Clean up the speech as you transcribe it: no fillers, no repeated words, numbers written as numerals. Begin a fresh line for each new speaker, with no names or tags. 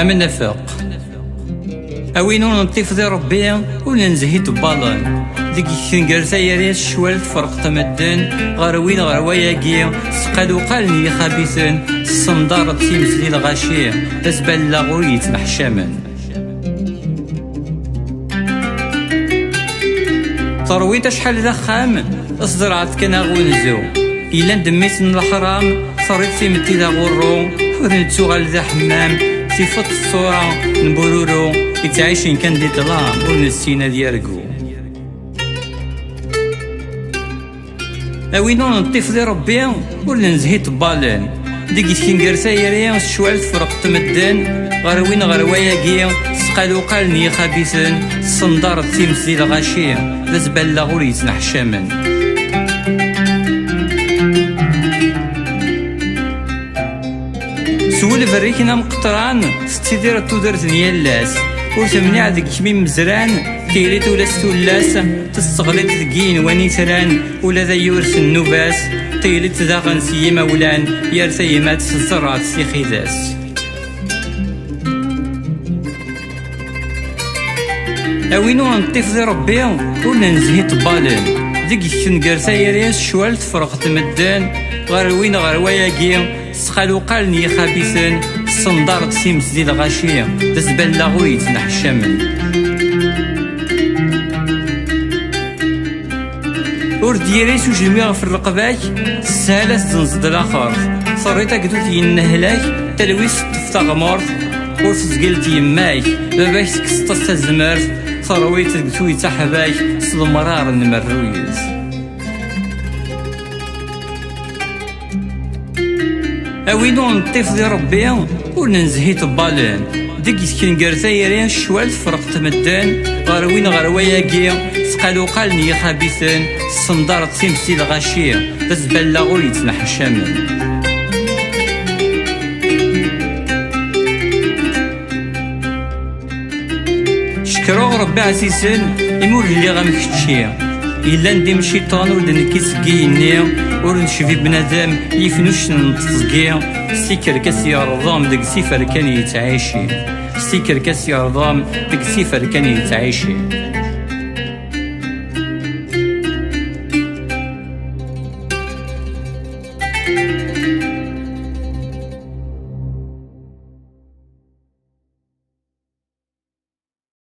أمن نفق أوينو نطيف ذي ربي وننزهي طبالان ديك كنقر سايريس شوال فرق تمدن غروين غرواياكي سقادو قالني خبيثن الصندارة تيمزلي الغاشي تزبال لاغور يتمحشمن طرويت شحال ذا خام اصدرعت كنا غونزو إلا ندميت من الحرام صريت في متي ذا غورو ورنتو غال ذا حمام صفات الصورة نبورورو يتعيشين كان دي طلام ونسينا دياركو أوينو نطيف ذي ربي ولا نزهي طبالن ديك كنقر سايرين شوال فرق تمدن غروين غرواياكي سقالو قالني خبيثن الصندارة تيمسلي الغاشي ذا زبال لاغور يتنحشمن سول فريكنا مقطران ستيدير تودرت نيالاس وثمني عدك كمين مزران تيريت ولا ستولاس تستغلت ذكين ونيتران ولا ذا يورس النوباس تيريت ذا غنسي مولان يرثي مات الزرعة سيخيداس أوينو نطيف ذي ربي ولا نزهي طبالن ديك كنقر سايريس شوال تفرق تمدن غروين غرواياكي سقالو قالني خبيثن الصندار تسيمس دي الغاشية تزبال لاغور يتنحشمن ور ديريس وجميع في الرقباك السهالة تنزد الآخر صريتك دوت ينهلاك تلويس تفتغ مرض ور تزقلت يماك باباك تكسطس الزمارت صرويتك دوت يتحباك صدمرار نمرويز أوينو نطيف ذي ربي وننزهي طبالن ديك كنقر سايرين شوال فرق تمدن غروين غرواياكي سقالو قالني خبيثن الصندارة تيمسي الغاشي تزبال لاغور يتنحشمن شكرو ربي عزيزن يمور اللي غمكتشي إلا نديم الشيطان ولا نكيسكيني ورنشفي بنادم يفنوش نتزكي سيكر كاسي رضام دك سيفر كان يتعايشي سيكر كاسي رضام دك سيفر كان يتعايشي